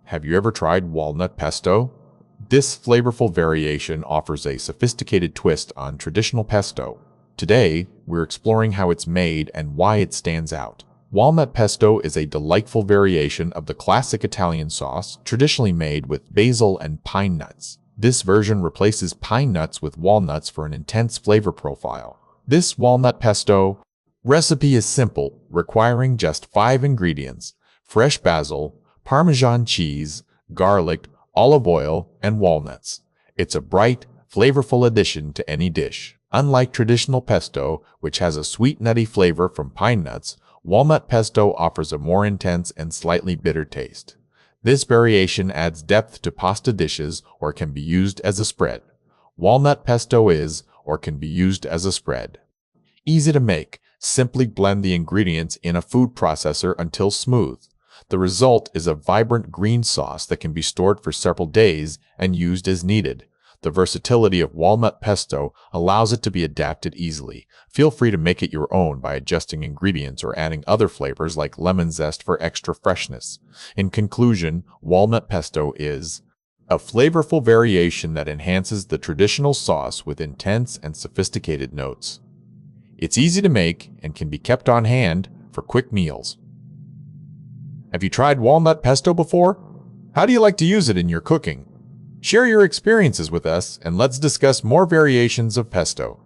Have you ever tried walnut pesto? This flavorful variation offers a sophisticated twist on traditional pesto. Today, we're exploring how it's made and why it stands out. Walnut pesto is a delightful variation of the classic Italian sauce, traditionally made with basil and pine nuts. This version replaces pine nuts with walnuts for an intense flavor profile. This walnut pesto recipe is simple, requiring just 5 ingredients: fresh basil, Parmesan cheese, garlic, olive oil, and walnuts. It's a bright, flavorful addition to any dish. Unlike traditional pesto, which has a sweet nutty flavor from pine nuts, walnut pesto offers a more intense and slightly bitter taste. This variation adds depth to pasta dishes or can be used as a spread. Walnut pesto is or can be used as a spread. Easy to make. Simply blend the ingredients in a food processor until smooth. The result is a vibrant green sauce that can be stored for several days and used as needed. The versatility of walnut pesto allows it to be adapted easily. Feel free to make it your own by adjusting ingredients or adding other flavors like lemon zest for extra freshness. In conclusion, walnut pesto is a flavorful variation that enhances the traditional sauce with intense and sophisticated notes. It's easy to make and can be kept on hand for quick meals. Have you tried walnut pesto before? How do you like to use it in your cooking? Share your experiences with us and let's discuss more variations of pesto.